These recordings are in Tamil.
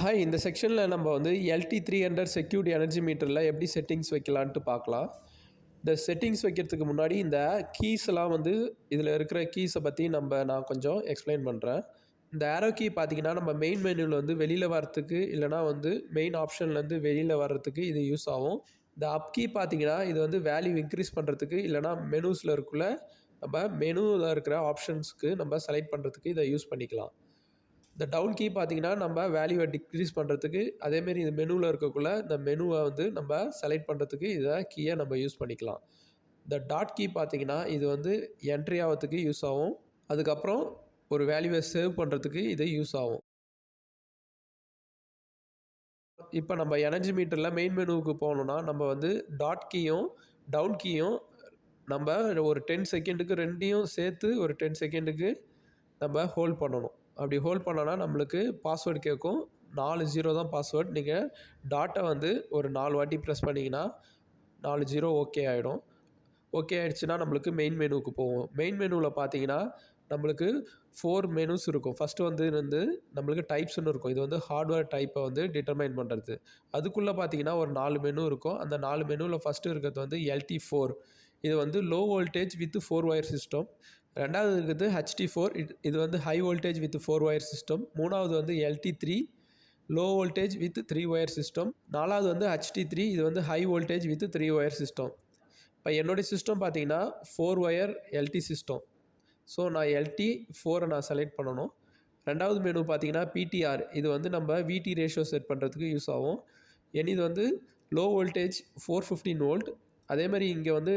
ஹாய், இந்த செக்ஷனில் நம்ம வந்து LT300 செக்யூர்ட் எனர்ஜி மீட்டரில் எப்படி செட்டிங்ஸ் வைக்கலான்ட்டு பார்க்கலாம். இந்த செட்டிங்ஸ் வைக்கிறதுக்கு முன்னாடி இந்த கீஸ்லாம் வந்து இதில் இருக்கிற கீஸை பற்றி நான் கொஞ்சம் எக்ஸ்பிளைன் பண்ணுறேன். இந்த ஆரோ கீ பார்த்தீங்கன்னா நம்ம மெயின் மெனுவில் வந்து வெளியில் வர்றதுக்கு இல்லைனா வந்து மெயின் ஆப்ஷன்லேருந்து வெளியில் வர்றதுக்கு இது யூஸ் ஆகும். இந்த அப் கீ பார்த்தீங்கன்னா இது வந்து வேல்யூ இன்க்ரீஸ் பண்ணுறதுக்கு இல்லைனா மெனுஸில் இருக்குள்ள நம்ம மெனுவில் இருக்கிற ஆப்ஷன்ஸ்க்கு நம்ம செலக்ட் பண்ணுறதுக்கு இதை யூஸ் பண்ணிக்கலாம். இந்த டவுன் கீ பார்த்தீங்கன்னா நம்ம வேல்யூவை டிக்ரீஸ் பண்ணுறதுக்கு, அதேமாரி இந்த மெனுவில் இருக்கக்குள்ள இந்த மெனுவை வந்து நம்ம செலக்ட் பண்ணுறதுக்கு இதை கீயை நம்ம யூஸ் பண்ணிக்கலாம். இந்த டாட் கீ பார்த்தீங்கன்னா இது வந்து என்ட்ரி ஆகிறதுக்கு யூஸ் ஆகும். அதுக்கப்புறம் ஒரு வேல்யூவை சேவ் பண்ணுறதுக்கு இது யூஸ் ஆகும். இப்போ நம்ம எனர்ஜி மீட்டரில் மெயின் மெனுவுக்கு போகணுன்னா நம்ம வந்து டாட் கீயும் டவுன் கீயும் நம்ம ஒரு 10 செகண்டுக்கு ரெண்டையும் சேர்த்து ஒரு 10 செகண்டுக்கு நம்ம ஹோல்ட் பண்ணணும். அப்படி ஹோல்ட் பண்ணோன்னா நம்மளுக்கு பாஸ்வேர்டு கேட்கும். 4 0 தான் பாஸ்வேர்டு. நீங்கள் டாட்டை வந்து ஒரு 4 வாட்டி ப்ரெஸ் பண்ணிங்கன்னா 4 0 ஓகே ஆகிடும். ஓகே ஆகிடுச்சுன்னா நம்மளுக்கு மெயின் மெனுவுக்கு போவோம். மெயின் மெனுவில் பார்த்தீங்கன்னா நம்மளுக்கு 4 மெனுஸ் இருக்கும். ஃபஸ்ட்டு வந்து நம்மளுக்கு டைப்ஸ்னு இருக்கும். இது வந்து ஹார்ட்வேர் டைப்பை வந்து டிட்டர்மைன் பண்ணுறது. அதுக்குள்ளே பார்த்தீங்கன்னா ஒரு 4 மெனு இருக்கும். அந்த 4 மெனுவில் ஃபஸ்ட்டு இருக்கிறது வந்து LT4. இது வந்து low voltage with 4 wire system. ரெண்டாவது இருக்குது HT4. இது வந்து high voltage with 4 wire system. மூணாவது வந்து LT3 low voltage with 3 wire system. நாலாவது வந்து HT3. இது வந்து high voltage with 3 wire system. இப்போ என்னுடைய சிஸ்டம் பார்த்தீங்கன்னா 4 ஒயர் LT சிஸ்டம். ஸோ நான் LT4 நான் செலக்ட் பண்ணணும். ரெண்டாவது மெனு பார்த்தீங்கன்னா PTR. இது வந்து நம்ம VT ரேஷியோ செட் பண்ணுறதுக்கு யூஸ் ஆகும். இது வந்து லோ வோல்டேஜ் 415 வோல்ட். அதேமாதிரி இங்கே வந்து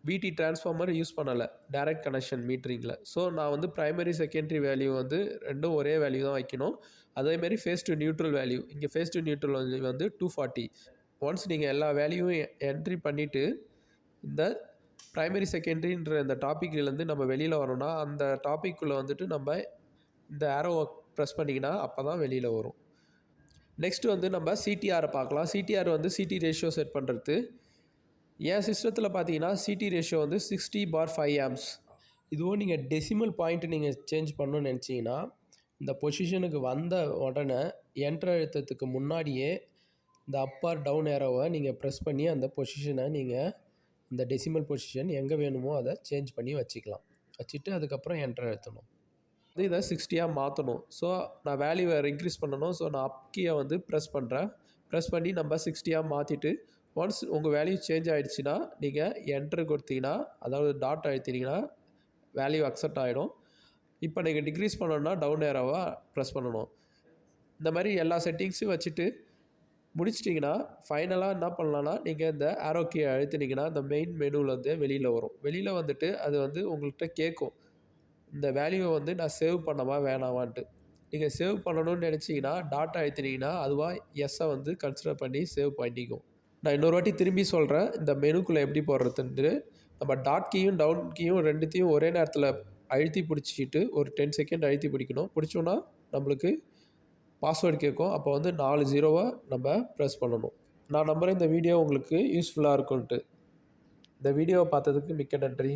VT டிரான்ஸ்ஃபார்மர் யூஸ் பண்ணலை டைரக்ட் கனெக்ஷன் மீட்டரிங்கில். ஸோ நான் வந்து ப்ரைமரி செகண்டரி வேல்யூ வந்து ரெண்டும் ஒரே வேல்யூ தான் வைக்கணும். அதேமாரி ஃபேஸ் டு நியூட்ரல் வேல்யூ, இங்கே ஃபேஸ் டு நியூட்ரல் வேல்யூ வந்து 240. ஒன்ஸ் நீங்கள் எல்லா வேல்யூவும் என்ட்ரி பண்ணிவிட்டு இந்த ப்ரைமரி செகண்டரின்ற இந்த டாப்பிக்லேருந்து நம்ம வெளியில் வரோன்னா அந்த டாப்பிக்குள்ளே வந்துட்டு நம்ம இந்த ஆரோவை ப்ரெஸ் பண்ணிங்கன்னா அப்போ தான் வெளியில் வரும். நெக்ஸ்ட்டு வந்து நம்ம CTRை பார்க்கலாம். CTR வந்து CT ரேஷியோ செட் பண்ணுறது. என் சிஸ்டத்தில் பார்த்தீங்கன்னா CT ரேஷியோ வந்து 60/5 ஆம்ஸ். இதுவும் நீங்கள் டெசிமல் பாயிண்ட்டு நீங்கள் சேஞ்ச் பண்ணணும்னு நினச்சிங்கன்னா இந்த பொசிஷனுக்கு வந்த உடனே என்ட்ரு அழுத்தத்துக்கு முன்னாடியே இந்த அப் ஆர் டவுன் ஏரோவை நீங்கள் ப்ரெஸ் பண்ணி அந்த பொசிஷனை நீங்கள் இந்த டெசிமல் பொசிஷன் எங்கே வேணுமோ அதை சேஞ்ச் பண்ணி வச்சுட்டு அதுக்கப்புறம் என்ட்ரு அழுத்தணும். இதை 60 மாற்றணும். ஸோ நான் வேல்யூவை இன்க்ரீஸ் பண்ணணும். ஸோ நான் அப் கீயை வந்து ப்ரெஸ் பண்ணுறேன். ப்ரெஸ் பண்ணி நம்ம 60 மாற்றிட்டு ஒன்ஸ் உங்கள் வேல்யூ சேஞ்ச் ஆகிடுச்சின்னா நீங்கள் என்ட்ரு கொடுத்தீங்கன்னா, அதாவது டாட் அழுத்தினீங்கன்னா வேல்யூ அக்செப்ட் ஆகிடும். இப்போ நீங்கள் டிக்ரீஸ் பண்ணணுன்னா டவுன் ஏரோவை ப்ரெஸ் பண்ணணும். இந்த மாதிரி எல்லா செட்டிங்ஸும் வச்சுட்டு முடிச்சிட்டிங்கன்னா ஃபைனலாக என்ன பண்ணலான்னா நீங்கள் இந்த ஆரோ கீயை அழுத்தினீங்கன்னா இந்த மெயின் மெனுவில் வந்து வெளியில் வரும். வெளியில் வந்துட்டு அது வந்து உங்கள்கிட்ட கேட்கும் இந்த வேல்யூவை வந்து நான் சேவ் பண்ணவா வேணாமான்ட்டு. நீங்கள் சேவ் பண்ணணும்னு நினச்சிங்கன்னா டாட்டா அழுத்தினீங்கன்னா அதுவாக எஸ்ஸை வந்து கன்சிடர் பண்ணி சேவ் பண்ணிக்கும். நான் இன்னொரு வாட்டி திரும்பி சொல்கிறேன் இந்த மெனுக்குள்ளே எப்படி போடுறதுன்ட்டு. நம்ம டாட் கீயும் டவுன் கீயும் ரெண்டுத்தையும் ஒரே நேரத்தில் அழுத்தி பிடிச்சிட்டு ஒரு 10 செகண்ட் அழுத்தி பிடிக்கணும். பிடிச்சோன்னா நம்மளுக்கு பாஸ்வேர்டு கேட்கும். அப்போ வந்து 4 0 நம்ம ப்ரெஸ் பண்ணணும். நான் நம்புகிறேன் இந்த வீடியோ உங்களுக்கு யூஸ்ஃபுல்லாக இருக்கும்ன்ட்டு. இந்த வீடியோவை பார்த்ததுக்கு மிக்க நன்றி.